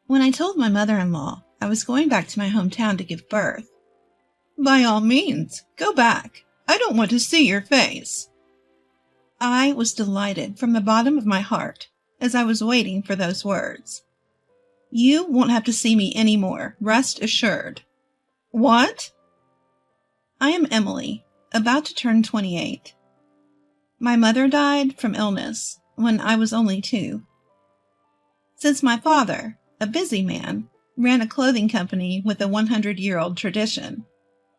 When I told my mother-in-law I was going back to my hometown to give birth, "By all means, go back. I don't want to see your face." I was delighted from the bottom of my heart as I was waiting for those words. "You won't have to see me any more, rest assured." "What?" "I am Emily, about to turn 28. My mother died from illness when I was only 2. Since my father, a busy man, ran a clothing company with a 100-year-old tradition,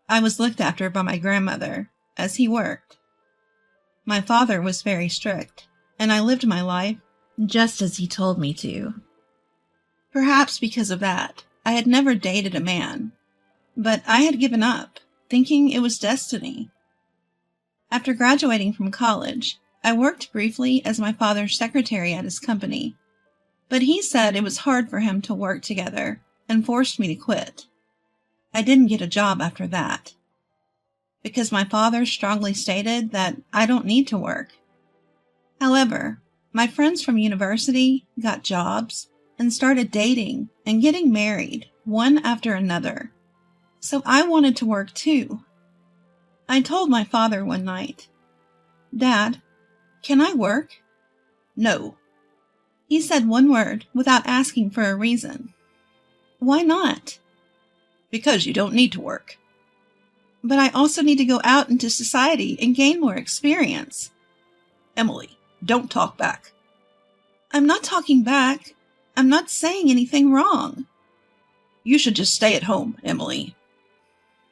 I was looked after by my grandmother as he worked. My father was very strict, and I lived my life just as he told me to. Perhaps because of that, I had never dated a man, but I had given up, thinking it was destiny. After graduating from college, I worked briefly as my father's secretary at his company, but he said it was hard for him to work together and forced me to quit. I didn't get a job after that, because my father strongly stated that I don't need to work. However, my friends from university got jobs and started dating and getting married one after another, so I wanted to work too. I told my father one night, "Dad, can I work?" "No." He said one word without asking for a reason. "Why not?" "Because you don't need to work." "But I also need to go out into society and gain more experience." "Emily, don't talk back." "I'm not talking back. I'm not saying anything wrong." "You should just stay at home, Emily."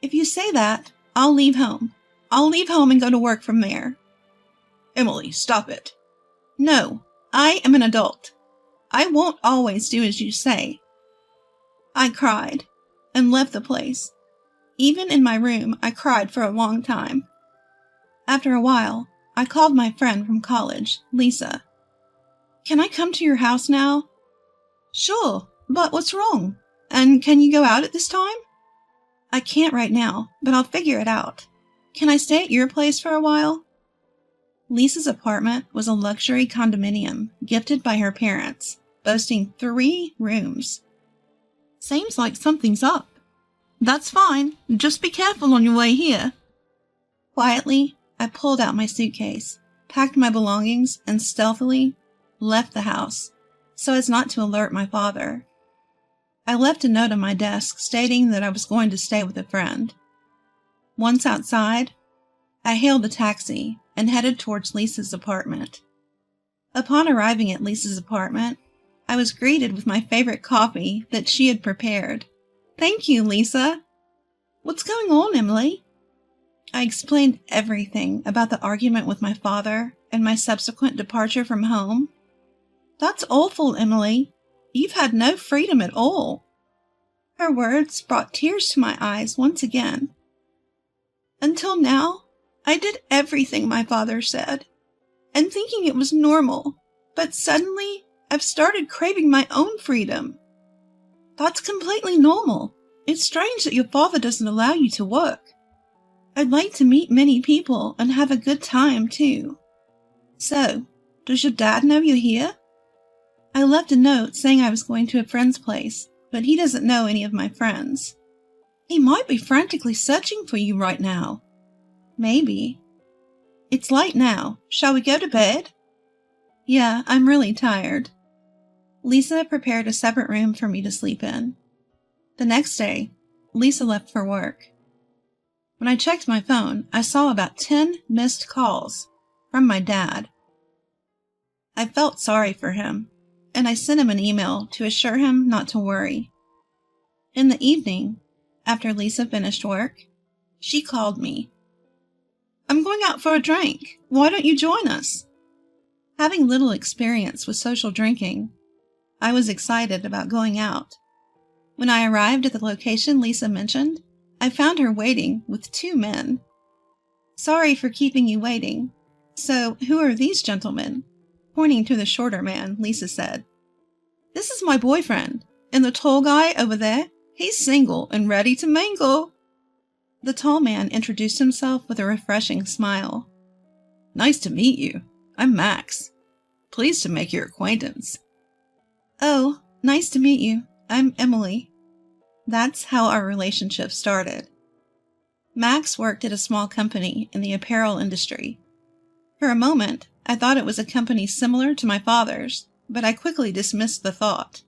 "If you say that, I'll leave home. I'll leave home and go to work from there." "Emily, stop it." "No, I am an adult. I won't always do as you say." I cried and left the place. Even in my room, I cried for a long time. After a while, I called my friend from college, Lisa. "Can I come to your house now?" "Sure, but what's wrong? And can you go out at this time?" "I can't right now, but I'll figure it out. Can I stay at your place for a while?" Lisa's apartment was a luxury condominium gifted by her parents, boasting 3 rooms. "Seems like something's up." "That's fine. Just be careful on your way here." Quietly, I pulled out my suitcase, packed my belongings, and stealthily left the house, so as not to alert my father. I left a note on my desk stating that I was going to stay with a friend. Once outside, I hailed a taxi and headed towards Lisa's apartment. Upon arriving at Lisa's apartment, I was greeted with my favorite coffee that she had prepared. "Thank you, Lisa." "What's going on, Emily?" I explained everything about the argument with my father and my subsequent departure from home. "That's awful, Emily. You've had no freedom at all." Her words brought tears to my eyes once again. "Until now, I did everything my father said, and thinking it was normal, but suddenly I've started craving my own freedom." "That's completely normal. It's strange that your father doesn't allow you to work. I'd like to meet many people and have a good time, too. So, does your dad know you're here?" "I left a note saying I was going to a friend's place, but he doesn't know any of my friends." "He might be frantically searching for you right now." "Maybe." "It's late now. Shall we go to bed?" "Yeah, I'm really tired." Lisa prepared a separate room for me to sleep in. The next day, Lisa left for work. When I checked my phone, I saw about 10 missed calls from my dad. I felt sorry for him, and I sent him an email to assure him not to worry. In the evening, after Lisa finished work, she called me. "I'm going out for a drink. Why don't you join us?" Having little experience with social drinking, I was excited about going out. When I arrived at the location Lisa mentioned, I found her waiting with 2 men. "Sorry for keeping you waiting. So, who are these gentlemen?" Pointing to the shorter man, Lisa said. "This is my boyfriend, and the tall guy over there, he's single and ready to mingle." The tall man introduced himself with a refreshing smile. "Nice to meet you. I'm Max. Pleased to make your acquaintance." "Oh, nice to meet you. I'm Emily. That's how our relationship started. Max worked at a small company in the apparel industry. For a moment, I thought it was a company similar to my father's, but I quickly dismissed the thought.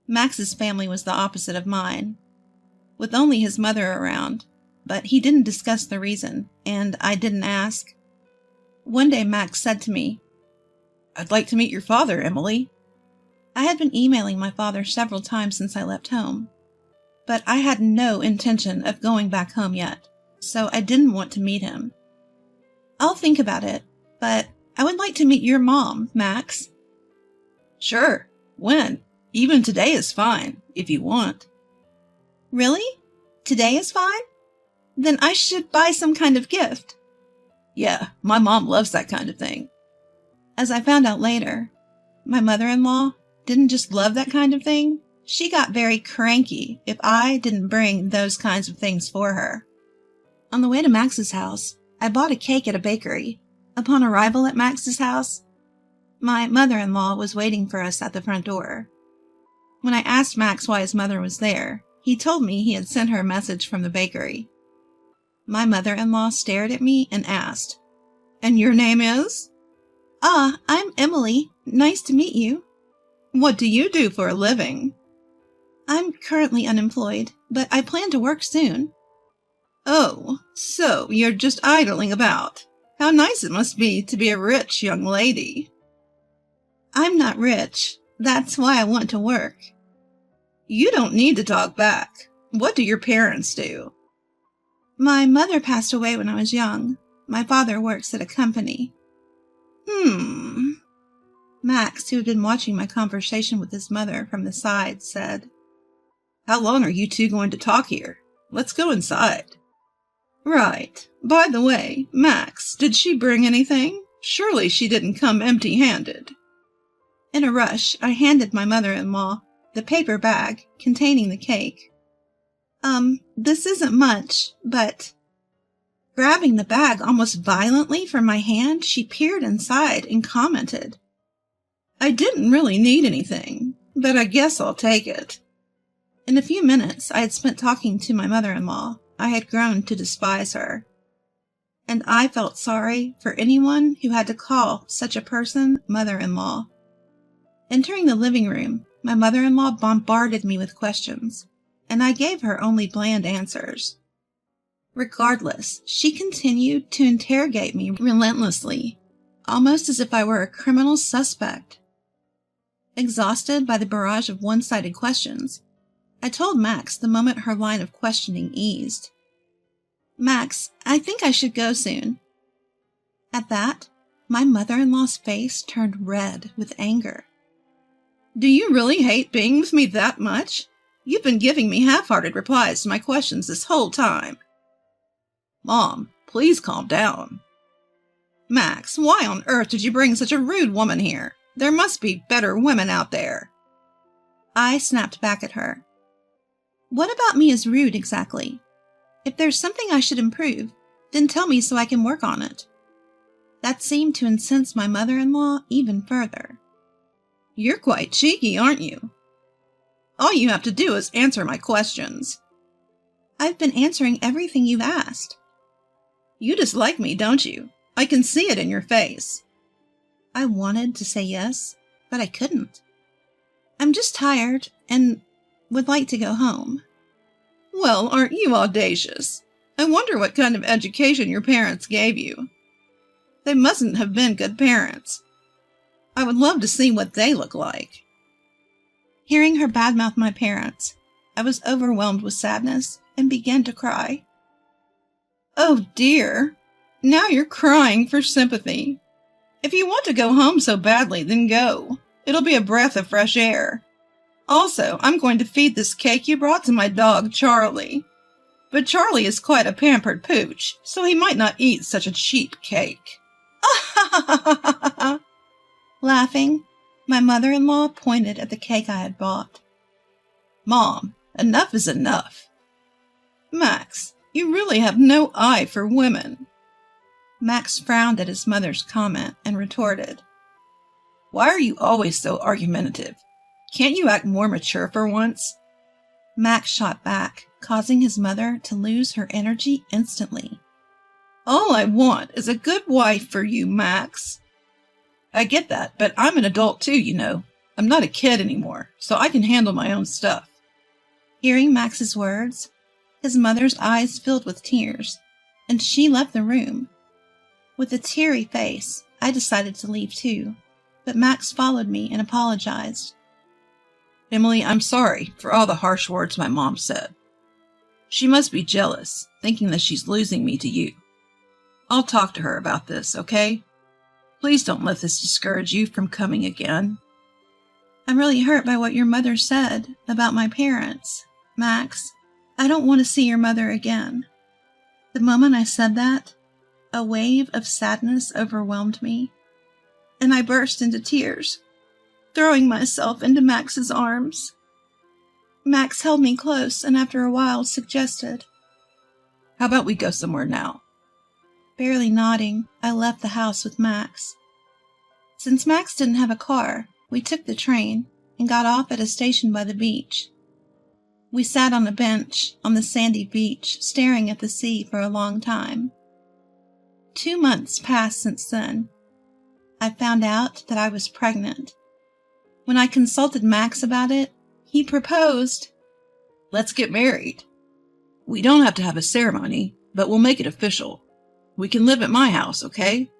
Max's family was the opposite of mine, with only his mother around, but he didn't discuss the reason, and I didn't ask. One day Max said to me, "I'd like to meet your father, Emily." I had been emailing my father several times since I left home, but I had no intention of going back home yet, so I didn't want to meet him. "I'll think about it, but I would like to meet your mom, Max." "Sure. When? Even today is fine, if you want." "Really? Today is fine? Then I should buy some kind of gift." "Yeah, my mom loves that kind of thing." As I found out later, my mother-in-law didn't just love that kind of thing. She got very cranky if I didn't bring those kinds of things for her. On the way to Max's house, I bought a cake at a bakery. Upon arrival at Max's house, my mother-in-law was waiting for us at the front door. When I asked Max why his mother was there, he told me he had sent her a message from the bakery. My mother-in-law stared at me and asked, "And your name is?" "Ah, I'm Emily. Nice to meet you." "What do you do for a living?" "I'm currently unemployed, but I plan to work soon." "Oh, so you're just idling about. How nice it must be to be a rich young lady." "I'm not rich. That's why I want to work." "You don't need to talk back. What do your parents do?" "My mother passed away when I was young. My father works at a company." Max, who had been watching my conversation with his mother from the side, said, "How long are you two going to talk here? Let's go inside." "Right. By the way, Max, did she bring anything? Surely she didn't come empty-handed." In a rush, I handed my mother-in-law the paper bag containing the cake. This isn't much, but..." Grabbing the bag almost violently from my hand, she peered inside and commented, "I didn't really need anything, but I guess I'll take it." In a few minutes I had spent talking to my mother-in-law. I had grown to despise her, and I felt sorry for anyone who had to call such a person mother-in-law. Entering the living room, my mother-in-law bombarded me with questions, and I gave her only bland answers. Regardless, she continued to interrogate me relentlessly, almost as if I were a criminal suspect. Exhausted by the barrage of one-sided questions, I told Max the moment her line of questioning eased. "Max, I think I should go soon." At that, my mother-in-law's face turned red with anger. "Do you really hate being with me that much? You've been giving me half-hearted replies to my questions this whole time." "Mom, please calm down." "Max, why on earth did you bring such a rude woman here? There must be better women out there." I snapped back at her. "What about me is rude exactly? If there's something I should improve, then tell me so I can work on it." That seemed to incense my mother-in-law even further. "You're quite cheeky, aren't you? All you have to do is answer my questions." "I've been answering everything you've asked." "You dislike me, don't you? I can see it in your face." I wanted to say yes, but I couldn't. "I'm just tired and would like to go home." "Well, aren't you audacious? I wonder what kind of education your parents gave you. They mustn't have been good parents. I would love to see what they look like." Hearing her badmouth my parents, I was overwhelmed with sadness and began to cry. "Oh dear, now you're crying for sympathy. If you want to go home so badly, then go. It'll be a breath of fresh air. Also, I'm going to feed this cake you brought to my dog, Charlie. But Charlie is quite a pampered pooch, so he might not eat such a cheap cake." Laughing, my mother-in-law pointed at the cake I had bought. "Mom, enough is enough. Max, you really have no eye for women." Max frowned at his mother's comment and retorted, "Why are you always so argumentative? Can't you act more mature for once? Max shot back, causing his mother to lose her energy instantly. All I want is a good wife for you, Max. I get that, but I'm an adult too, you know. I'm not a kid anymore, so I can handle my own stuff. Hearing Max's words, his mother's eyes filled with tears, and she left the room. With a teary face, I decided to leave too, but Max followed me and apologized. Emily, I'm sorry for all the harsh words my mom said. She must be jealous, thinking that she's losing me to you. I'll talk to her about this, okay? Please don't let this discourage you from coming again. I'm really hurt by what your mother said about my parents. Max, I don't want to see your mother again. The moment I said that, a wave of sadness overwhelmed me, and I burst into tears, throwing myself into Max's arms. Max held me close and after a while suggested, "How about we go somewhere now?" Barely nodding, I left the house with Max. Since Max didn't have a car, we took the train and got off at a station by the beach. We sat on a bench on the sandy beach, staring at the sea for a long time. 2 months passed since then. I found out that I was pregnant. When I consulted Max about it, he proposed. "Let's get married. We don't have to have a ceremony, but we'll make it official. We can live at my house, okay?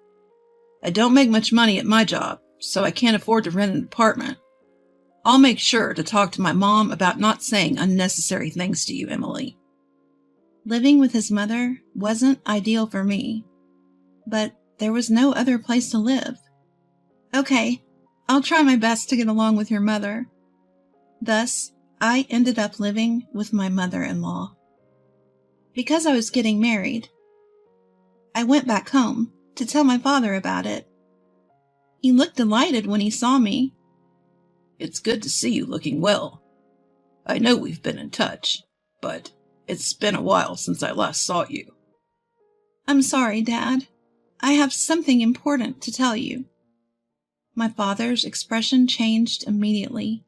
I don't make much money at my job, so I can't afford to rent an apartment. I'll make sure to talk to my mom about not saying unnecessary things to you, Emily." Living with his mother wasn't ideal for me, but there was no other place to live. Okay, I'll try my best to get along with your mother. Thus, I ended up living with my mother-in-law. Because I was getting married, I went back home to tell my father about it. He looked delighted when he saw me. "It's good to see you looking well. I know we've been in touch, but it's been a while since I last saw you." "I'm sorry, Dad. I have something important to tell you." My father's expression changed immediately.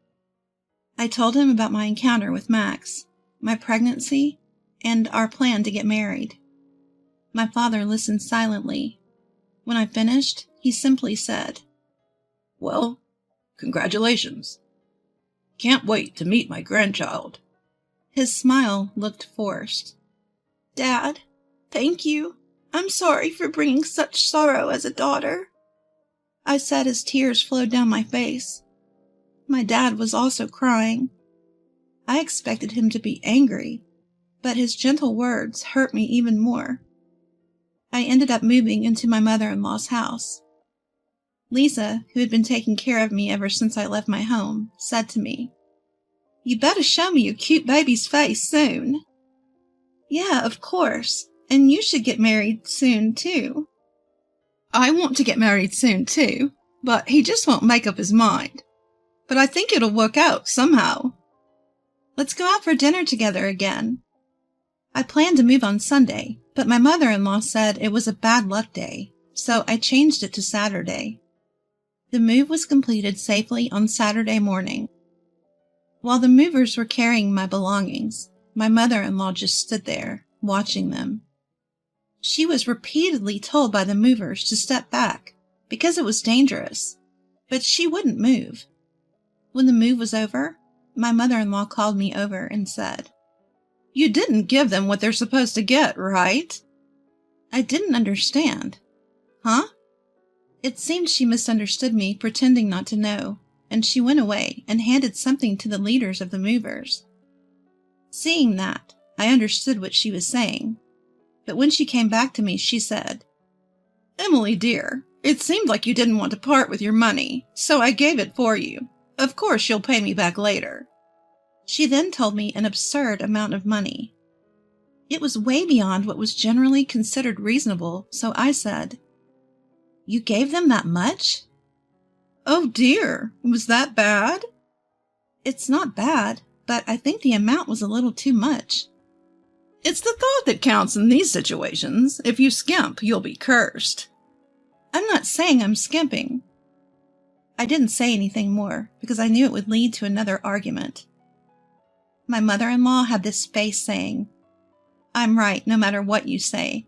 I told him about my encounter with Max, my pregnancy, and our plan to get married. My father listened silently. When I finished, he simply said, "Well, congratulations. Can't wait to meet my grandchild." His smile looked forced. "Dad, thank you. I'm sorry for bringing such sorrow as a daughter," I said as tears flowed down my face. My dad was also crying. I expected him to be angry, but his gentle words hurt me even more. I ended up moving into my mother-in-law's house. Lisa, who had been taking care of me ever since I left my home, said to me, "You better show me your cute baby's face soon." "Yeah, of course, and you should get married soon, too." "I want to get married soon, too, but he just won't make up his mind. But I think it'll work out somehow." "Let's go out for dinner together again." I planned to move on Sunday, but my mother-in-law said it was a bad luck day, so I changed it to Saturday. The move was completed safely on Saturday morning. While the movers were carrying my belongings, my mother-in-law just stood there, watching them. She was repeatedly told by the movers to step back because it was dangerous, but she wouldn't move. When the move was over, my mother-in-law called me over and said, "You didn't give them what they're supposed to get, right?" I didn't understand. "Huh?" It seemed she misunderstood me, pretending not to know, and she went away and handed something to the leaders of the movers. Seeing that, I understood what she was saying, but when she came back to me, she said, "Emily, dear, it seemed like you didn't want to part with your money, so I gave it for you. Of course you'll pay me back later." She then told me an absurd amount of money. It was way beyond what was generally considered reasonable, so I said, "You gave them that much?" "Oh dear, was that bad?" "It's not bad, but I think the amount was a little too much." "It's the thought that counts in these situations. If you skimp, you'll be cursed." "I'm not saying I'm skimping." I didn't say anything more because I knew it would lead to another argument. My mother-in-law had this face saying, "I'm right no matter what you say."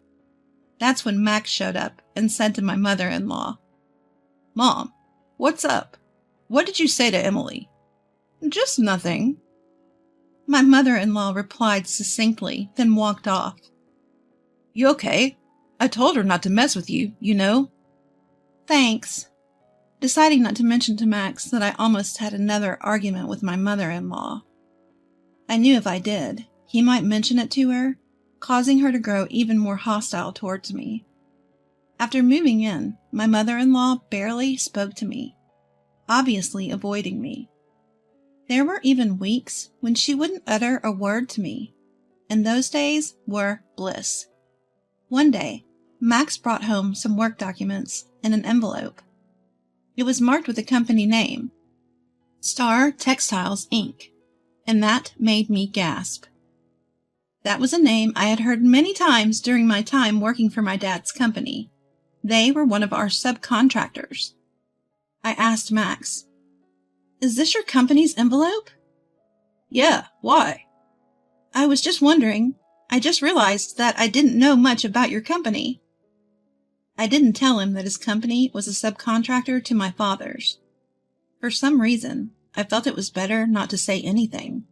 That's when Max showed up and said to my mother-in-law, "Mom, what's up? What did you say to Emily?" "Just nothing." My mother-in-law replied succinctly, then walked off. "You okay? I told her not to mess with you, you know." "Thanks." Deciding not to mention to Max that I almost had another argument with my mother-in-law. I knew if I did, he might mention it to her, causing her to grow even more hostile towards me. After moving in, my mother-in-law barely spoke to me, obviously avoiding me. There were even weeks when she wouldn't utter a word to me, and those days were bliss. One day, Max brought home some work documents in an envelope. It was marked with the company name, Star Textiles, Inc., and that made me gasp. That was a name I had heard many times during my time working for my dad's company. They were one of our subcontractors. I asked Max, "Is this your company's envelope?" "Yeah, why?" "I was just wondering. I just realized that I didn't know much about your company." I didn't tell him that his company was a subcontractor to my father's. For some reason, I felt it was better not to say anything.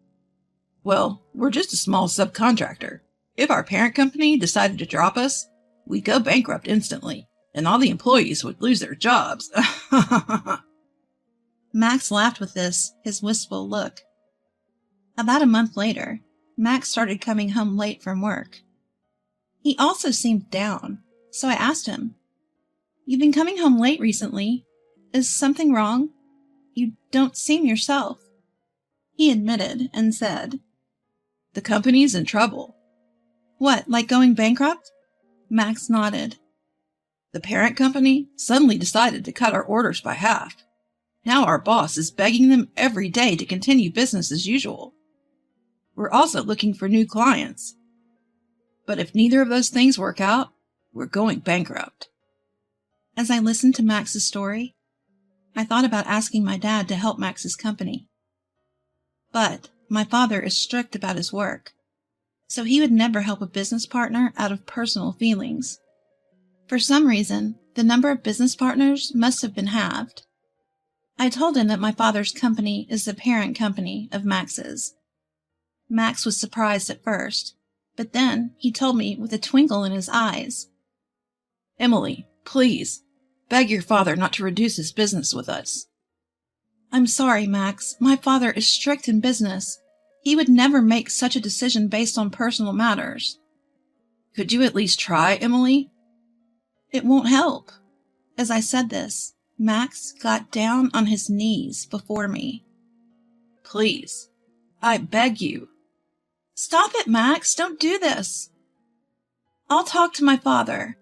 "Well, we're just a small subcontractor. If our parent company decided to drop us, we'd go bankrupt instantly, and all the employees would lose their jobs." Max laughed with this, his wistful look. About a month later, Max started coming home late from work. He also seemed down, so I asked him, "You've been coming home late recently. Is something wrong? You don't seem yourself." He admitted and said, "The company's in trouble." "What, like going bankrupt?" Max nodded. "The parent company suddenly decided to cut our orders by half. Now our boss is begging them every day to continue business as usual. We're also looking for new clients. But if neither of those things work out, we're going bankrupt." As I listened to Max's story, I thought about asking my dad to help Max's company. But my father is strict about his work, so he would never help a business partner out of personal feelings. For some reason, the number of business partners must have been halved. I told him that my father's company is the parent company of Max's. Max was surprised at first, but then he told me with a twinkle in his eyes, "Emily, please, beg your father not to reduce his business with us." "I'm sorry, Max. My father is strict in business. He would never make such a decision based on personal matters." "Could you at least try, Emily?" "It won't help." As I said this, Max got down on his knees before me. "Please, I beg you." "Stop it, Max. Don't do this." "I'll talk to my father,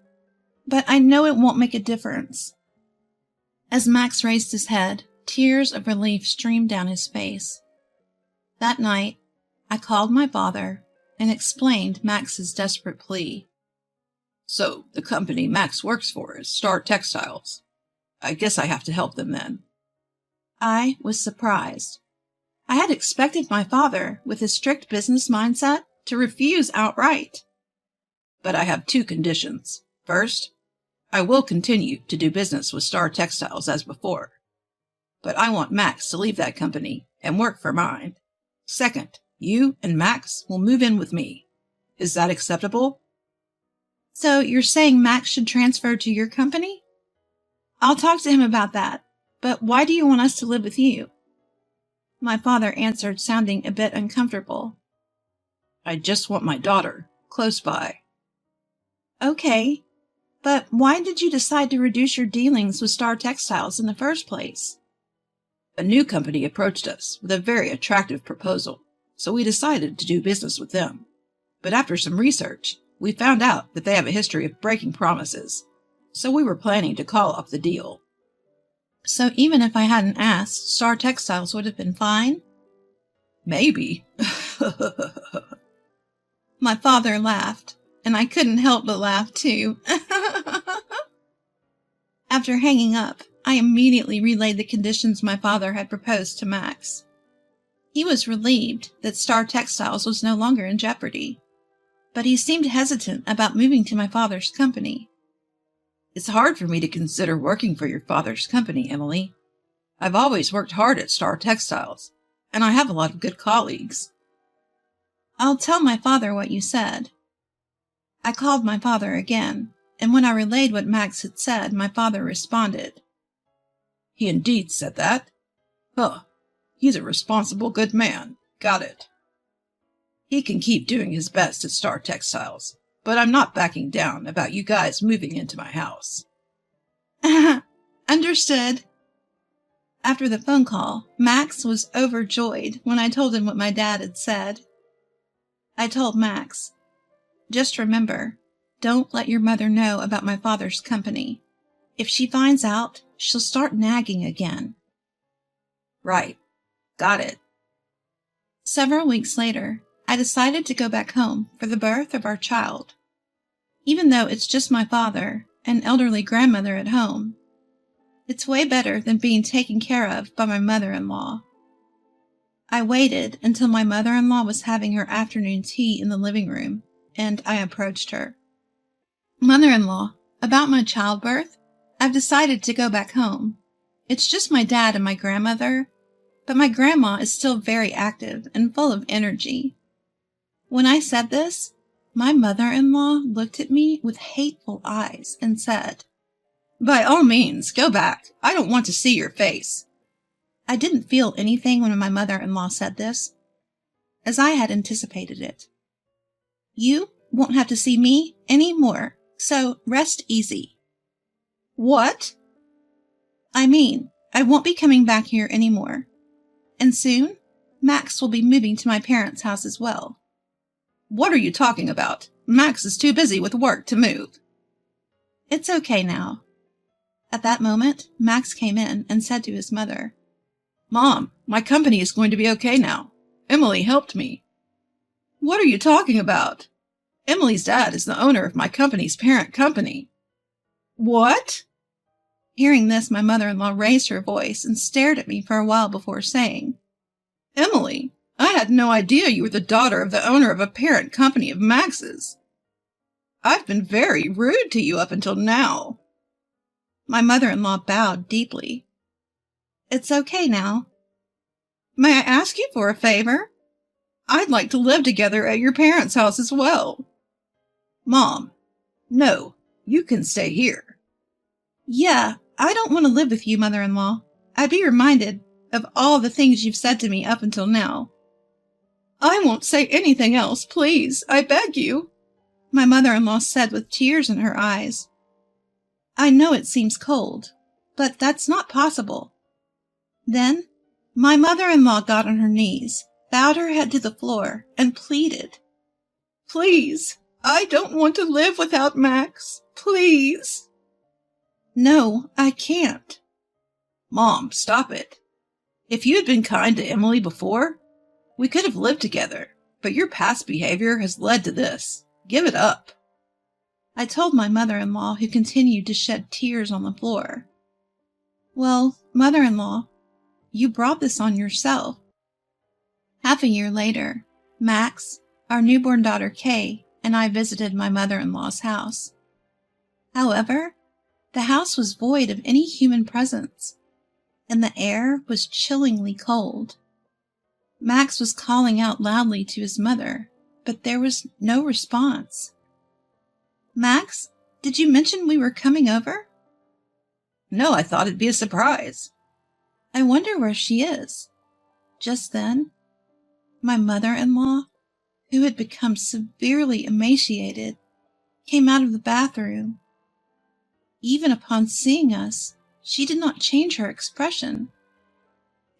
but I know it won't make a difference." As Max raised his head, tears of relief streamed down his face. That night, I called my father and explained Max's desperate plea. "So the company Max works for is Star Textiles. I guess I have to help them then." I was surprised. I had expected my father, with his strict business mindset, to refuse outright. "But I have two conditions. First, I will continue to do business with Star Textiles as before. But I want Max to leave that company and work for mine. Second, you and Max will move in with me. Is that acceptable?" "So you're saying Max should transfer to your company?" "I'll talk to him about that, but why do you want us to live with you?" My father answered, sounding a bit uncomfortable. "I just want my daughter close by." "Okay, but why did you decide to reduce your dealings with Star Textiles in the first place?" "A new company approached us with a very attractive proposal, so we decided to do business with them. But after some research, we found out that they have a history of breaking promises, so we were planning to call off the deal." "So even if I hadn't asked, Star Textiles would have been fine?" "Maybe." My father laughed, and I couldn't help but laugh too. After hanging up, I immediately relayed the conditions my father had proposed to Max. He was relieved that Star Textiles was no longer in jeopardy, but he seemed hesitant about moving to my father's company. It's hard for me to consider working for your father's company, Emily. I've always worked hard at Star Textiles, and I have a lot of good colleagues. I'll tell my father what you said. I called my father again, and when I relayed what Max had said, my father responded. He indeed said that? Huh. He's a responsible, good man. Got it. He can keep doing his best at Star Textiles, but I'm not backing down about you guys moving into my house. Understood. After the phone call, Max was overjoyed when I told him what my dad had said. I told Max, just remember, don't let your mother know about my father's company. If she finds out, she'll start nagging again. Right. Got it. Several weeks later, I decided to go back home for the birth of our child. Even though it's just my father and elderly grandmother at home, it's way better than being taken care of by my mother-in-law. I waited until my mother-in-law was having her afternoon tea in the living room, and I approached her. Mother-in-law, about my childbirth, I've decided to go back home. It's just my dad and my grandmother, but my grandma is still very active and full of energy. When I said this, my mother-in-law looked at me with hateful eyes and said, By all means, go back. I don't want to see your face. I didn't feel anything when my mother-in-law said this, as I had anticipated it. You won't have to see me any more, so rest easy. What? I mean, I won't be coming back here anymore. And soon, Max will be moving to my parents' house as well. What are you talking about? Max is too busy with work to move. It's okay now. At that moment, Max came in and said to his mother, Mom, my company is going to be okay now. Emily helped me. What are you talking about? Emily's dad is the owner of my company's parent company. What? Hearing this, my mother-in-law raised her voice and stared at me for a while before saying, Emily, I had no idea you were the daughter of the owner of a parent company of Max's. I've been very rude to you up until now. My mother-in-law bowed deeply. It's okay now. May I ask you for a favor? I'd like to live together at your parents' house as well. Mom, no, you can stay here. Yeah, I don't want to live with you, mother-in-law. I'd be reminded of all the things you've said to me up until now. I won't say anything else, please. I beg you. My mother-in-law said with tears in her eyes. I know it seems cold, but that's not possible. Then, my mother-in-law got on her knees, bowed her head to the floor, and pleaded. Please, I don't want to live without Max. Please. No, I can't. Mom, stop it. If you had been kind to Emily before, we could have lived together, but your past behavior has led to this. Give it up. I told my mother-in-law, who continued to shed tears on the floor. Well, mother-in-law, you brought this on yourself. Half a year later, Max, our newborn daughter Kay, and I visited my mother-in-law's house. However, the house was void of any human presence, and the air was chillingly cold. Max was calling out loudly to his mother, but there was no response. Max, did you mention we were coming over? No, I thought it'd be a surprise. I wonder where she is. Just then, my mother-in-law, who had become severely emaciated, came out of the bathroom. Even upon seeing us, she did not change her expression.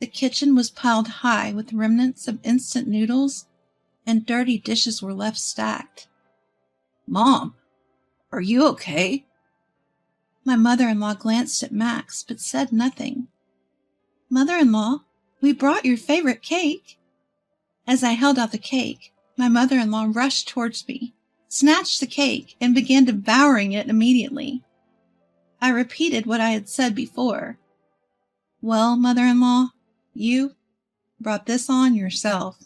The kitchen was piled high with remnants of instant noodles, and dirty dishes were left stacked. Mom, are you okay? My mother-in-law glanced at Max, but said nothing. Mother-in-law, we brought your favorite cake. As I held out the cake, my mother-in-law rushed towards me, snatched the cake, and began devouring it immediately. I repeated what I had said before. Well, mother-in-law, you brought this on yourself.